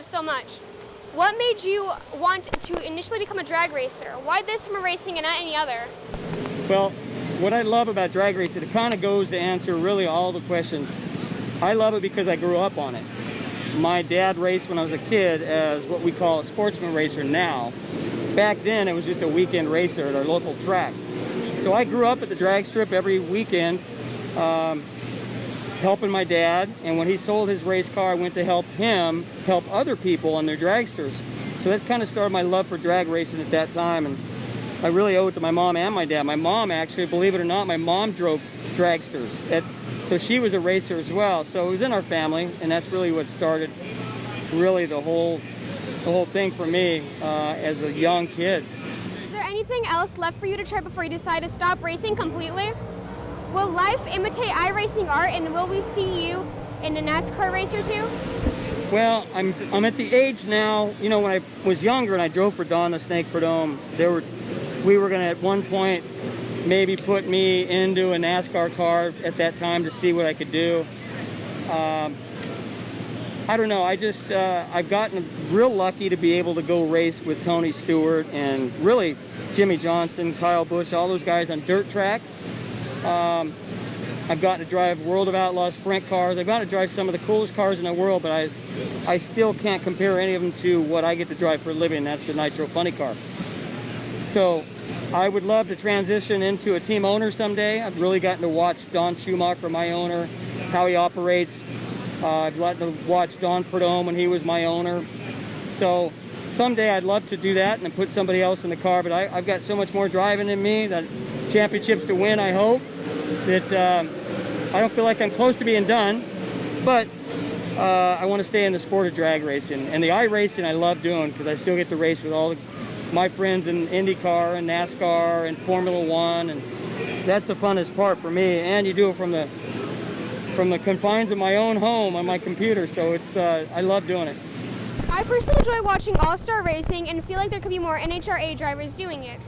so much. What made you want to initially become a drag racer? Why this from racing and not any other? Well, what I love about drag racing, it kind of goes to answer really all the questions. I love it because I grew up on it. My dad raced when I was a kid as what we call a sportsman racer now. Back then, it was just a weekend racer at our local track. So I grew up at the drag strip every weekend, helping my dad. And when he sold his race car, I went to help him help other people on their dragsters. So that's kind of started my love for drag racing at that time. And I really owe it to my mom and my dad. My mom, actually, believe it or not, my mom drove dragsters. So she was a racer as well. So it was in our family, and that's really what started really the whole thing for me as a young kid. Is there anything else left for you to try before you decide to stop racing completely? Will life imitate iRacing art, and will we see you in a NASCAR race or two? Well, I'm at the age now, you know, when I was younger and I drove for Don the Snake Prudhomme, we were going to at one point maybe put me into a NASCAR car at that time to see what I could do. I don't know, I've gotten real lucky to be able to go race with Tony Stewart and really Jimmy Johnson, Kyle Busch, all those guys on dirt tracks. I've gotten to drive World of Outlaws sprint cars. I've gotten to drive some of the coolest cars in the world, but I still can't compare any of them to what I get to drive for a living. That's the Nitro Funny Car. So I would love to transition into a team owner someday. I've really gotten to watch Don Schumacher, my owner, how he operates. I've gotten to watch Don Prudhomme when he was my owner. So someday I'd love to do that and put somebody else in the car, but I've got so much more driving in me, that championships to win, I hope, that I don't feel like I'm close to being done, but I want to stay in the sport of drag racing. And the iRacing I love doing because I still get to race with all my friends in IndyCar and NASCAR and Formula One, and that's the funnest part for me. And you do it from the confines of my own home on my computer, so it's I love doing it. I personally enjoy watching all-star racing and feel like there could be more NHRA drivers doing it.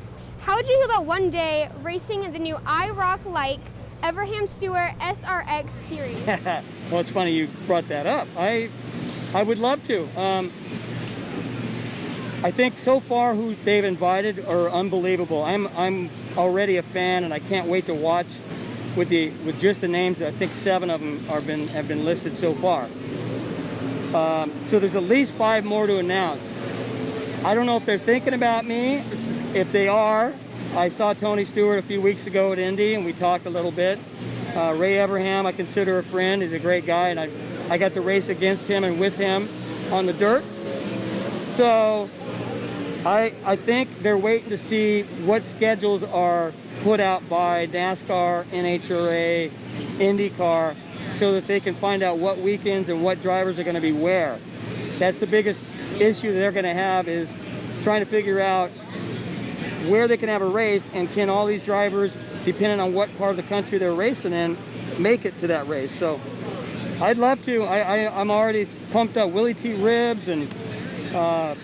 How would you feel about one day racing the new IROC-like Everham Stewart SRX series? Well, it's funny you brought that up. I would love to. I think so far who they've invited are unbelievable. I'm already a fan, and I can't wait to watch with just the names. I think 7 of them have been listed so far. So there's at least 5 more to announce. I don't know if they're thinking about me. If they are, I saw Tony Stewart a few weeks ago at Indy, and we talked a little bit. Ray Everham, I consider a friend. He's a great guy, and I got to race against him and with him on the dirt. So I think they're waiting to see what schedules are put out by NASCAR, NHRA, IndyCar, so that they can find out what weekends and what drivers are going to be where. That's the biggest issue they're going to have, is trying to figure out where they can have a race, and can all these drivers, depending on what part of the country they're racing in, make it to that race. So I'd love to. I'm already pumped up. Willie T. Ribbs and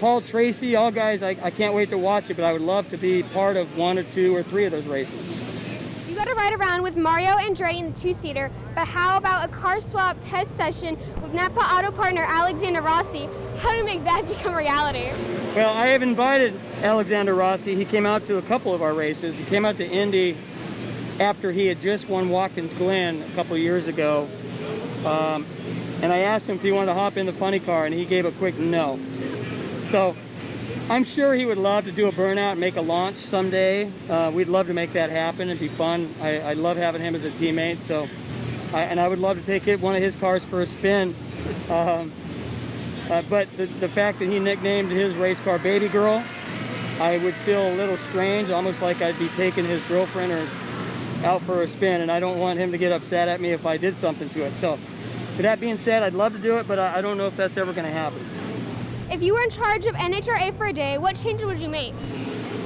Paul Tracy, all guys, I can't wait to watch it, but I would love to be part of 1 or 2 or 3 of those races. You got to ride around with Mario Andretti in the 2-seater, but how about a car swap test session with Napa Auto partner Alexander Rossi? How do we make that become reality? Well, I have invited Alexander Rossi. He came out to a couple of our races. He came out to Indy after he had just won Watkins Glen a couple of years ago. And I asked him if he wanted to hop in the funny car, and he gave a quick no. So I'm sure he would love to do a burnout and make a launch someday. We'd love to make that happen. It'd be fun. I love having him as a teammate. So, and I would love to take one of his cars for a spin. But the fact that he nicknamed his race car Baby Girl, I would feel a little strange, almost like I'd be taking his girlfriend or out for a spin, and I don't want him to get upset at me if I did something to it. So, with that being said, I'd love to do it, but I don't know if that's ever going to happen. If you were in charge of NHRA for a day, what changes would you make?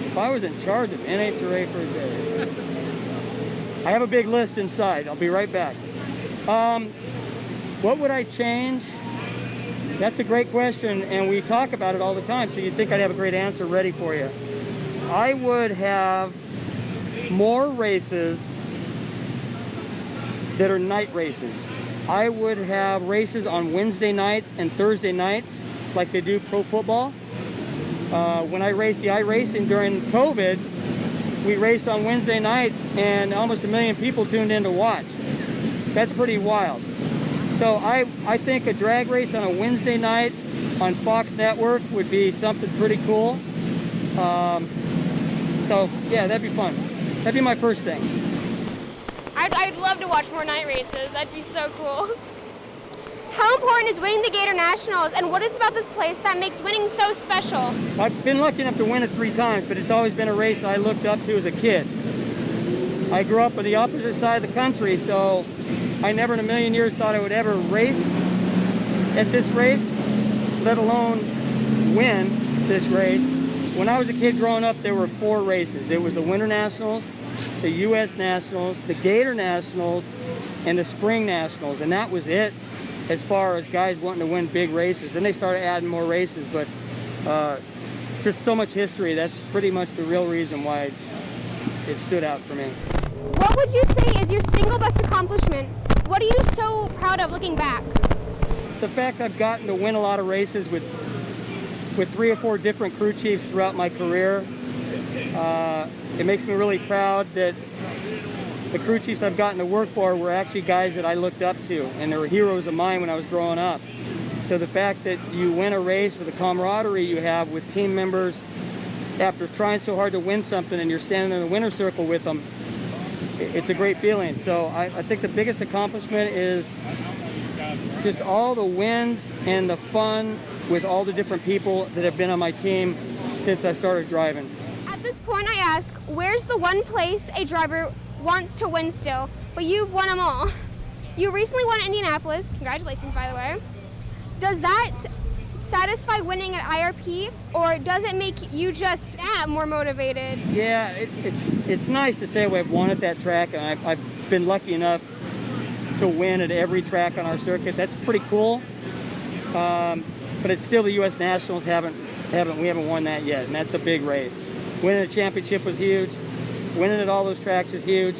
If I was in charge of NHRA for a day, I have a big list inside. I'll be right back. What would I change? That's a great question, and we talk about it all the time, so you'd think I'd have a great answer ready for you. I would have more races that are night races. I would have races on Wednesday nights and Thursday nights like they do pro football. When I raced the iRacing during COVID, we raced on Wednesday nights and almost 1 million people tuned in to watch. That's pretty wild. So I think a drag race on a Wednesday night on Fox Network would be something pretty cool. So yeah, that'd be fun. That'd be my first thing. I'd love to watch more night races. That'd be so cool. How important is winning the Gatornationals, and what is it about this place that makes winning so special? I've been lucky enough to win it 3 times, but it's always been a race I looked up to as a kid. I grew up on the opposite side of the country, so I never in a million years thought I would ever race at this race, let alone win this race. When I was a kid growing up, there were 4 races. It was the Winter Nationals, the U.S. Nationals, the Gatornationals, and the Spring Nationals, and that was it as far as guys wanting to win big races. Then they started adding more races, but just so much history. That's pretty much the real reason why it stood out for me. What would you say is your single best accomplishment? What are you so proud of looking back? The fact I've gotten to win a lot of races with 3 or 4 different crew chiefs throughout my career. It makes me really proud that the crew chiefs I've gotten to work for were actually guys that I looked up to, and they were heroes of mine when I was growing up. So the fact that you win a race with the camaraderie you have with team members after trying so hard to win something and you're standing in the winner's circle with them, it's a great feeling. So I think the biggest accomplishment is just all the wins and the fun with all the different people that have been on my team since I started driving. At this point I ask, where's the one place a driver wants to win still, but you've won them all? You recently won Indianapolis. Congratulations, by the way. Does that satisfy winning at IRP, or does it make you just more motivated? Yeah, it's nice to say we've won at that track, and I've been lucky enough to win at every track on our circuit. That's pretty cool. But it's still the U.S. Nationals we haven't won that yet, and that's a big race. Winning a championship was huge. Winning at all those tracks is huge,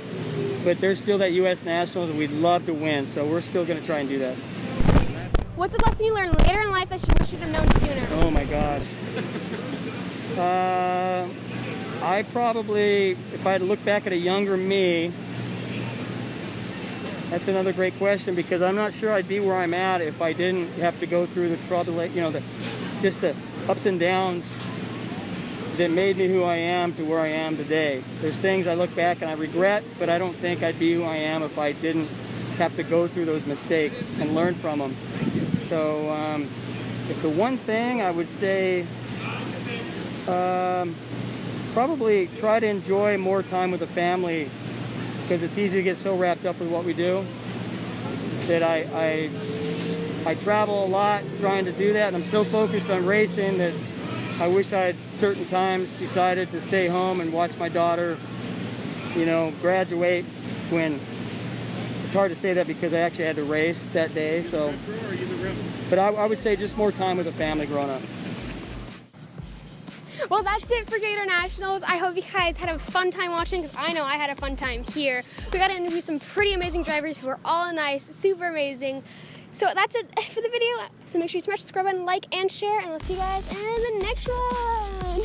but there's still that U.S. Nationals, and we'd love to win, so we're still going to try and do that. What's a lesson you learned later in life that you wish you'd have known sooner? Oh my gosh. I probably, if I had to look back at a younger me, that's another great question, because I'm not sure I'd be where I'm at if I didn't have to go through the trouble, just the ups and downs that made me who I am to where I am today. There's things I look back and I regret, but I don't think I'd be who I am if I didn't have to go through those mistakes and learn from them. So if the one thing I would say, probably try to enjoy more time with the family, because it's easy to get so wrapped up with what we do that I travel a lot trying to do that, and I'm so focused on racing that I wish I had certain times decided to stay home and watch my daughter, graduate, when it's hard to say that because I actually had to race that day. So, but I would say just more time with the family growing up. Well, that's it for Gatornationals. I hope you guys had a fun time watching, because I know I had a fun time here. We got to interview some pretty amazing drivers who are all nice, super amazing. So that's it for the video. So make sure you smash the subscribe button, like, and share, and we'll see you guys in the next one.